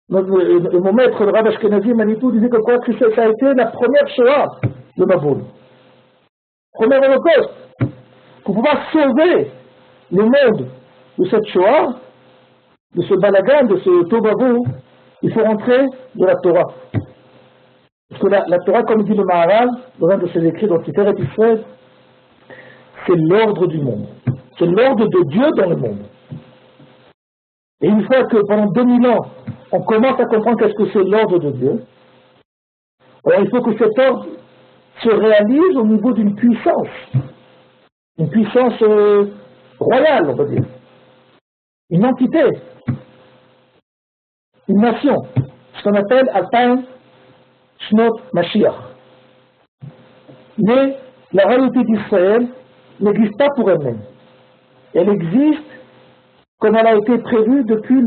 Mon maître, le Rav Ashkenazi Manitou, disait que quoi, que ça a été la première Shoah de Maboul. Premier holocauste. Pour pouvoir sauver le monde de cette Shoah, de ce balagan, de ce tobago, il faut rentrer de la Torah. Parce que la Torah, comme dit le Maharal, dans un de ses écrits dans Tiferet Israël, c'est l'ordre du monde. C'est l'ordre de Dieu dans le monde. Et une fois que pendant 2000 ans, on commence à comprendre qu'est-ce que c'est l'ordre de Dieu, alors il faut que cet ordre se réalise au niveau d'une puissance. Une puissance royale, on va dire. Une entité. Une nation. Ce qu'on appelle Alpine Shnot Mashiach. Mais la réalité d'Israël n'existe pas pour elle-même. Elle existe comme elle a été prévue depuis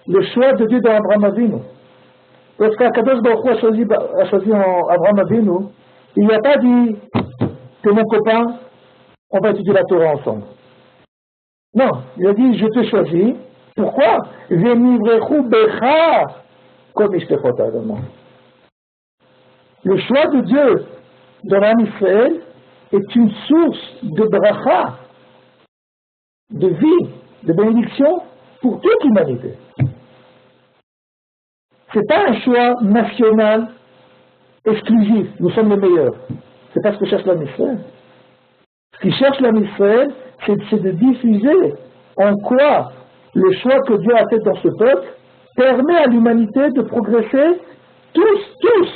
le choix de Dieu dans Abraham Avinu. Lorsqu'Akadosh Baruch Hu a choisi Abraham Avinu, il n'a pas dit que mon copain, on va étudier la Torah ensemble. Non, il a dit je te choisis. Pourquoi? Venivrechu becha comme ishtechot Adama. Le choix de Dieu dans l'âme Israël est une source de bracha, de vie, de bénédiction pour toute l'humanité. Ce n'est pas un choix national exclusif, nous sommes les meilleurs. C'est pas ce que cherche l'âme Israël. Ce qui cherche l'âme Israël, c'est de diffuser en quoi le choix que Dieu a fait dans ce peuple permet à l'humanité de progresser tous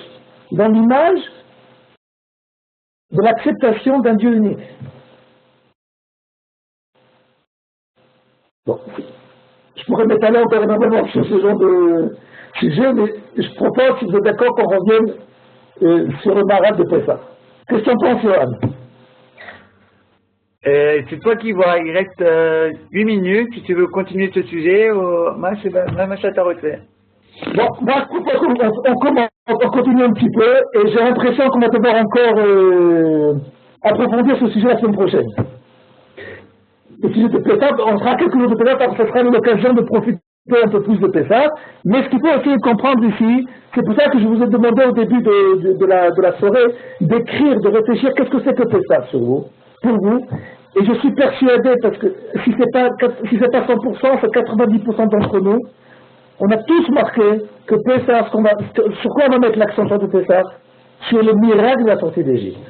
dans l'image de l'acceptation d'un Dieu unique. Bon, je pourrais m'étaler encore énormément sur ce genre de sujet, mais je propose, si vous êtes d'accord, qu'on revienne sur le Maharal de Pessah. Qu'est-ce que tu en penses, Yohan? C'est toi qui vois, il reste 8 minutes, si tu veux continuer ce sujet, moi je vais refait. Bon, moi je propose qu'on continue un petit peu, et j'ai l'impression qu'on va devoir encore approfondir ce sujet la semaine prochaine. Le sujet de Pessah, on fera quelques jours de Pessah, parce que ce sera l'occasion de profiter un peu plus de Pessah, mais ce qu'il faut essayer de comprendre ici, c'est pour ça que je vous ai demandé au début de la soirée d'écrire, de réfléchir, qu'est-ce que c'est que Pessah pour vous, et je suis persuadé, parce que si c'est pas 100%, c'est 90% d'entre nous, on a tous marqué que Pessah, sur quoi on va mettre l'accent de Pessah? Sur le miracle de la sortie d'Égypte.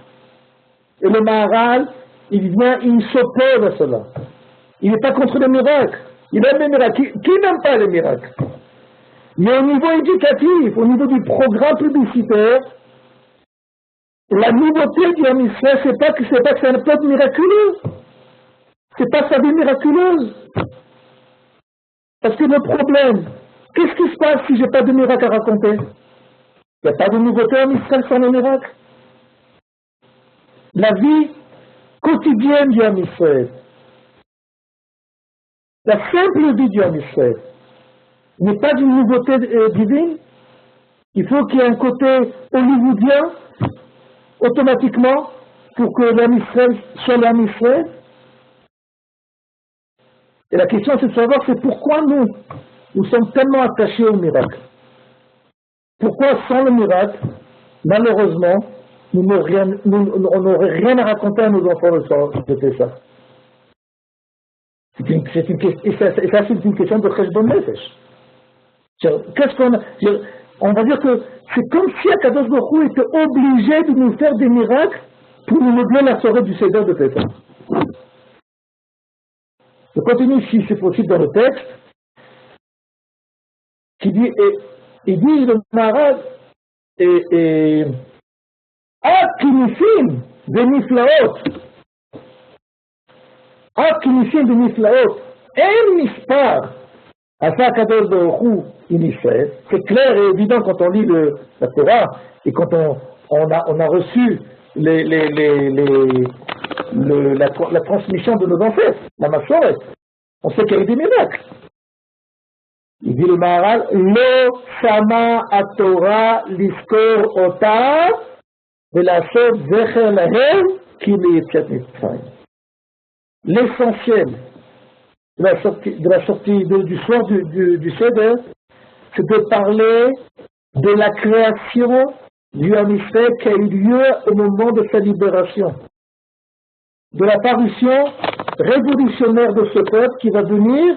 Et le Maharal, il s'oppose à cela. Il n'est pas contre les miracles. Il aime les miracles. Qui n'aime pas les miracles? Mais au niveau éducatif, au niveau du programme publicitaire, la nouveauté du Ham Israël, c'est pas que c'est un peuple miraculeux. C'est pas sa vie miraculeuse. Parce que le problème, qu'est-ce qui se passe si j'ai pas de miracle à raconter? Il n'y a pas de nouveauté en Israël sans le miracle. La vie quotidienne du Ham Israël, la simple vie du Ham Israël, n'est pas d'une nouveauté divine. Il faut qu'il y ait un côté hollywoodien automatiquement pour que l'Am Israël soit l'Am Israël. Et la question c'est de savoir c'est pourquoi nous sommes tellement attachés au miracle. Pourquoi sans le miracle, malheureusement, on n'aurait rien à raconter à nos enfants le soir de Pessah. Et ça c'est une question de Cheshbon Nefesh. Qu'est-ce qu'on a? On va dire que c'est comme si Akadosh Baruch Hu était obligé de nous faire des miracles pour nous donner la soirée du Seder de Pessah. Je continue si c'est possible dans le texte, qui dit, il dit le Maharaj, Akinissim beniflaot, Akinissim beniflaot, en mispar, Asa Kadosh Baruch Hu Israël. C'est clair et évident quand on lit la Torah et quand on a reçu la transmission de nos ancêtres, la Massoret. On sait qu'il y a eu des miracles. Il dit le Maharal, Lo sama a Torah liskor ota velasot zecher lahem ki leyetziat Mitzrayim. L'essentiel de la sortie du soir du Seder, c'est de parler de la création du Ham Israël qui a eu lieu au moment de sa libération, de la parution révolutionnaire de ce peuple qui va venir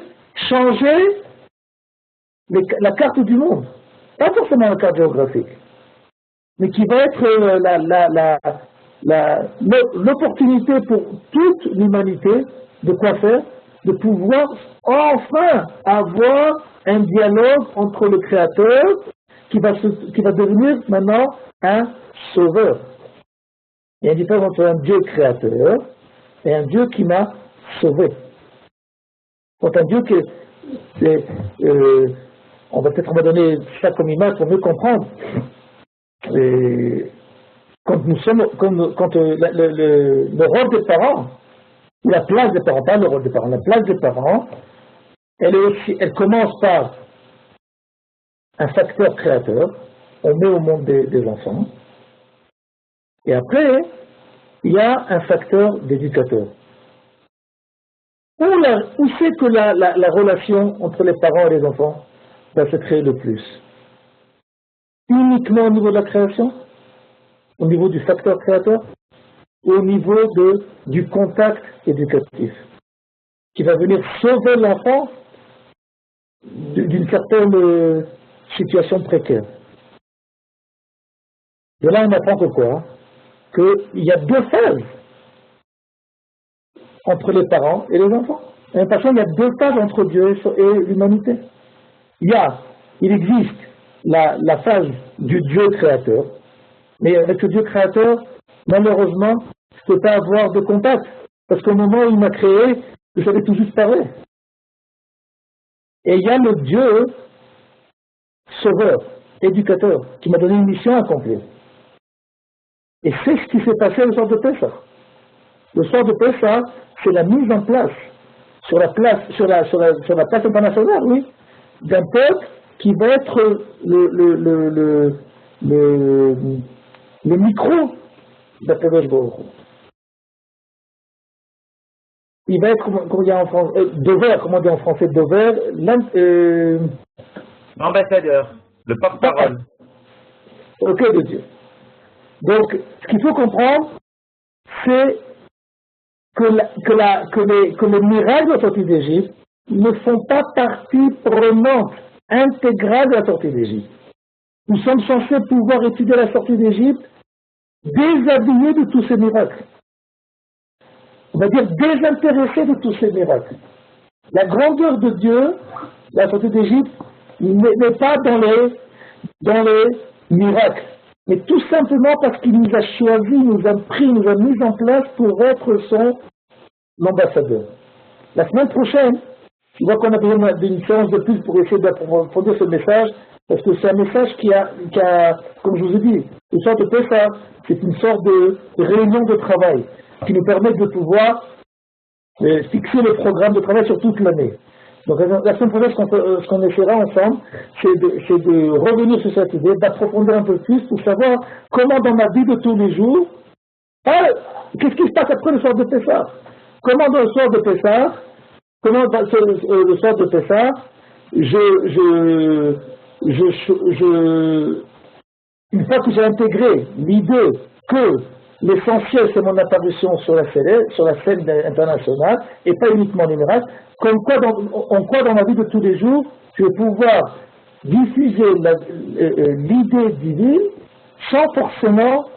changer la carte du monde, pas forcément la carte géographique, mais qui va être l'opportunité pour toute l'humanité de quoi faire, de pouvoir enfin avoir un dialogue entre le Créateur qui va devenir maintenant un sauveur. Il y a une différence entre un Dieu créateur et un Dieu qui m'a sauvé. Quand un Dieu on va donner ça comme image pour mieux comprendre. Et quand le rôle des parents, ou la place des parents, pas le rôle des parents, la place des parents, elle commence par un facteur créateur, on met au monde des enfants, et après, il y a un facteur d'éducateur. Où c'est que la relation entre les parents et les enfants va se créer le plus? Uniquement au niveau de la création? Au niveau du facteur créateur? Ou au niveau du contact éducatif? Qui va venir sauver l'enfant d'une certaine situation précaire. De là, on apprend que quoi? Qu'il y a deux phases entre les parents et les enfants. De la même façon, il y a deux phases entre Dieu et l'humanité. Il existe la phase du Dieu créateur, mais avec le Dieu créateur, malheureusement, je ne peux pas avoir de contact, parce qu'au moment où il m'a créé, je savais tout juste parler. Et il y a le Dieu sauveur, éducateur, qui m'a donné une mission à accomplir. Et c'est ce qui s'est passé le soir de Pessah. Le soir de Pessah, c'est la mise en place, sur la place internationale, oui, d'un peuple qui va être le micro d'Akadosh Baruch Hu. Il va être, comment on dit en français, Dover, comment on dit en français, Dover, l'ambassadeur, le porte-parole. Ok, de Dieu. Donc, ce qu'il faut comprendre, c'est que les miracles de la sortie d'Égypte ne font pas partie prenante, intégrale de la sortie d'Égypte. Nous sommes censés pouvoir étudier la sortie d'Égypte déshabillés de tous ces miracles. On va dire désintéressés de tous ces miracles. La grandeur de Dieu, la sortie d'Égypte, n'est pas dans les miracles, mais tout simplement parce qu'il nous a choisis, nous a pris, nous a mis en place pour être l'ambassadeur. La semaine prochaine, je vois qu'on a besoin d'une séance de plus pour essayer d'approfondir ce message, parce que c'est un message qui a, comme je vous ai dit, une sorte de Pessah, c'est une sorte de réunion de travail qui nous permet de pouvoir fixer le programme de travail sur toute l'année. Donc la semaine prochaine, ce qu'on essaiera ensemble, c'est de revenir sur cette idée, d'approfondir un peu plus pour savoir comment dans ma vie de tous les jours, qu'est-ce qui se passe après le soir de Pessah? Comment dans le soir de Pessah, le soir de Pessah, une fois que j'ai intégré l'idée que l'essentiel c'est mon apparition sur la scène internationale et pas uniquement les miracles, on croit dans ma vie de tous les jours, je vais pouvoir diffuser l'idée divine sans forcément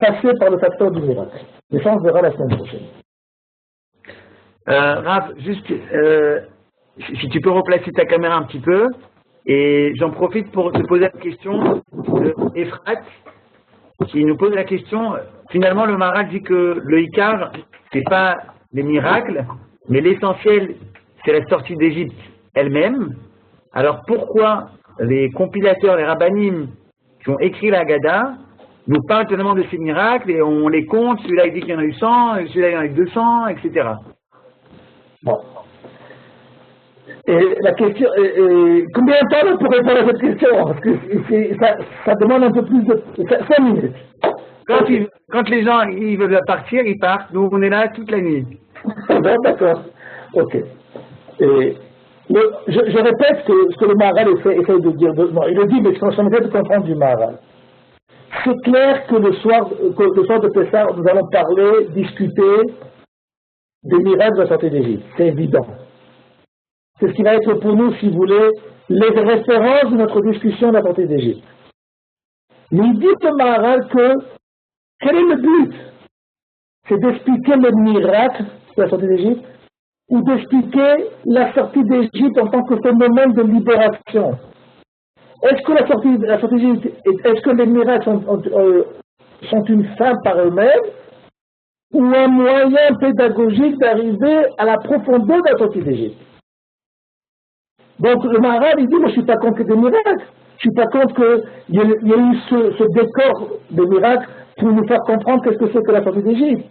passer par le facteur du miracle. Et ça on verra la semaine prochaine. Rav, juste, si tu peux replacer ta caméra un petit peu, et j'en profite pour te poser la question de Ephrat, qui nous pose la question, finalement le Maharal dit que le Icar, c'est pas les miracles, mais l'essentiel, c'est la sortie d'Égypte elle-même. Alors pourquoi les compilateurs, les rabbanim qui ont écrit la Haggadah nous parlent tellement de ces miracles et on les compte, celui-là il dit qu'il y en a eu 100, celui-là il y en a eu 200, etc. Bon. Et la question, combien de temps pour répondre à cette question? Parce que ça demande un peu plus de 5 minutes. Quand les gens ils veulent partir, ils partent. Nous, on est là toute la nuit. Bon, d'accord. Ok. Et, je répète ce que le Maharal essaie de dire. Non, il le dit, mais ça me fait de comprendre du Maharal. C'est clair que le soir de Pessah, nous allons parler, discuter des miracles de la sortie d'Égypte. C'est évident. C'est ce qui va être pour nous, si vous voulez, les références de notre discussion de la sortie d'Égypte. Mais il dit au Maharal que quel est le but? C'est d'expliquer le miracle de la sortie d'Égypte ou d'expliquer la sortie d'Égypte en tant que phénomène de libération. Est-ce que la sortie d'Égypte, est-ce que les miracles sont une fin par eux-mêmes ou un moyen pédagogique d'arriver à la profondeur de la sortie d'Égypte? Donc le Maharal, il dit, moi je ne suis pas contre des miracles, je ne suis pas contre qu'il y ait eu ce décor de miracles pour nous faire comprendre qu'est-ce que c'est que la sortie d'Égypte.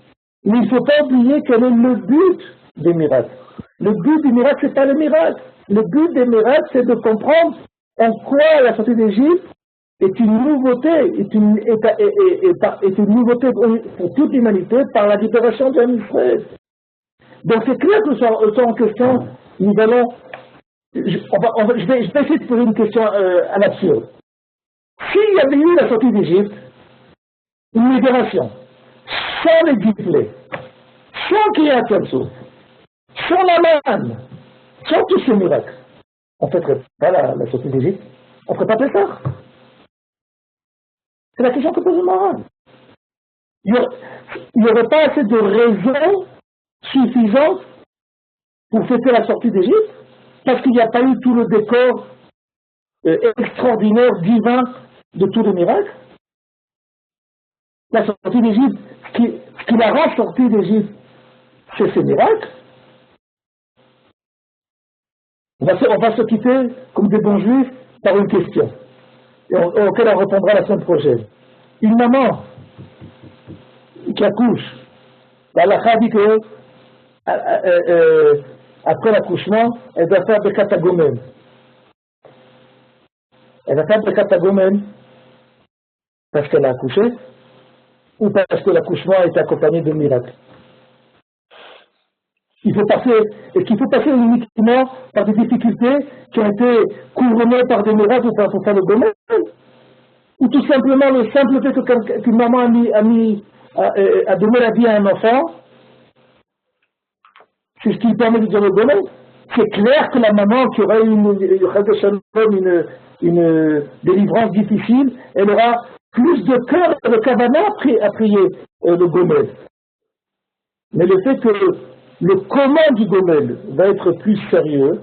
Mais il ne faut pas oublier quel est le but des miracles. Le but des miracles, ce n'est pas le miracle. Le but des miracles, c'est de comprendre en quoi la sortie d'Égypte est une nouveauté, est une nouveauté pour toute l'humanité par la libération de Israël. Donc c'est clair que le en question, nous allons... Je vais essayer de poser une question à l'absurde. S'il y avait eu la sortie d'Égypte, une libération, sans les diplômes, sans Kriyat Yam-Suf, sans la manne, sans tous ces miracles, on ne ferait pas la sortie d'Égypte, on ne ferait pas Pessah. C'est la question que pose le Maharal. Il n'y aurait pas assez de raisons suffisantes pour fêter la sortie d'Égypte, parce qu'il n'y a pas eu tout le décor extraordinaire, divin de tous les miracles. La sortie d'Égypte, ce qui la rend sortie d'Égypte, c'est ces miracles. On va se quitter, comme des bons juifs, par une question, auquel on répondra la semaine prochaine. Une maman qui accouche, l'Halakha dit que après l'accouchement, elle doit faire des catagomènes. Elle va faire des catagomènes parce qu'elle a accouché ou parce que l'accouchement est accompagné de miracles. Est-ce qu'il faut passer uniquement par des difficultés qui ont été couronnées par des miracles pour faire le gomène? Ou tout simplement le simple fait qu'une maman a donné la vie à un enfant, c'est ce qui permet de dire le gomène? C'est clair que la maman qui aura une délivrance difficile, elle aura plus de cœur et de kavana à prier le gomène. Mais le fait que le comment du gomène va être plus sérieux,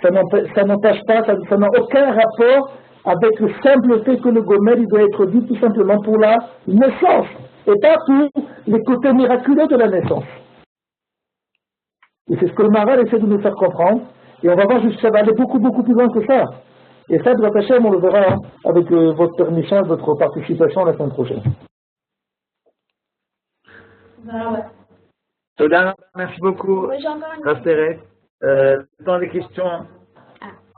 ça n'empêche pas, ça n'a aucun rapport avec le simple fait que le gomène il doit être dit tout simplement pour la naissance et pas pour les côtés miraculeux de la naissance. Et c'est ce que le Maharal essaie de nous faire comprendre. Et on va voir ça va aller beaucoup, beaucoup plus loin que ça. Et ça, B'ezrat Hashem, on le verra avec votre permission, votre participation la semaine prochaine. Toda, merci beaucoup. Moi, j'ai encore une Rav Pérez. Le temps des questions,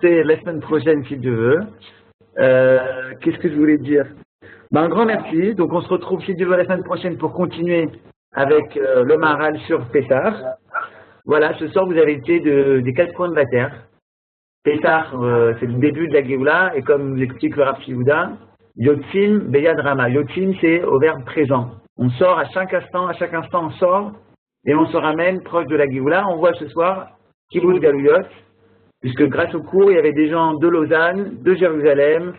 c'est la semaine prochaine si Dieu veut. Qu'est-ce que je voulais dire? Un grand merci. Donc on se retrouve si Dieu veut la semaine prochaine pour continuer avec le Maharal sur Pessah. Voilà, ce soir vous avez été des 4 coins de la terre. Pessah, c'est le début de la Géoula, et comme vous explique le Rav Yehuda, Yotzim Beyad Rama. Yotzim, c'est au verbe présent. On sort à chaque instant on sort, et on se ramène proche de la Géoula. On voit ce soir Kibbutz Galuyot, puisque grâce au cours, il y avait des gens de Lausanne, de Jérusalem,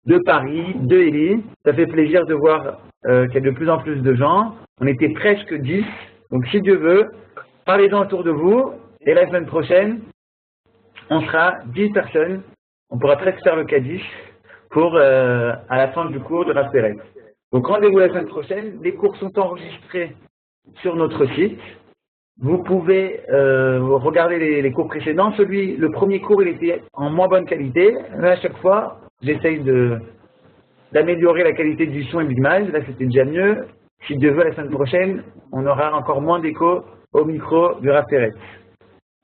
de Paris, de Élie. Ça fait plaisir de voir qu'il y a de plus en plus de gens. On était presque 10, donc si Dieu veut, parlez-en autour de vous, et la semaine prochaine, on sera 10 personnes, on pourra presque faire le Kaddish pour à la fin du cours de Rav Perez. Donc rendez-vous la semaine prochaine, les cours sont enregistrés sur notre site. Vous pouvez regarder les cours précédents. Le premier cours, il était en moins bonne qualité. Là, à chaque fois, j'essaye d'améliorer la qualité du son et de l'image. Là, c'était déjà mieux. Si Dieu veut, la semaine prochaine, on aura encore moins d'écho au micro du Rav Perez.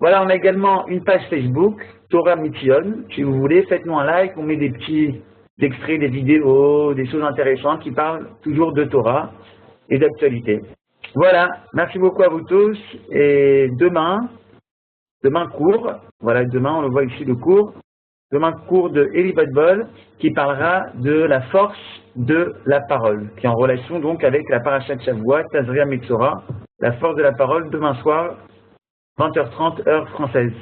Voilà, on a également une page Facebook, Torah Mitzion. Si vous voulez, faites-nous un like. On met des petits extraits, des vidéos, des choses intéressantes qui parlent toujours de Torah et d'actualité. Voilà, merci beaucoup à vous tous. Et demain cours. Voilà, demain, on le voit ici, le cours. Demain, cours de Eli Badbol, qui parlera de la force de la parole, qui est en relation donc avec la Parashat Shavua, Tazria Metzora, la force de la parole, demain soir, 20h30, heure française.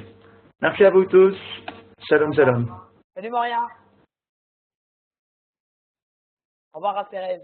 Merci à vous tous. Shalom, shalom. Salut Moria. Au revoir Rav Perez.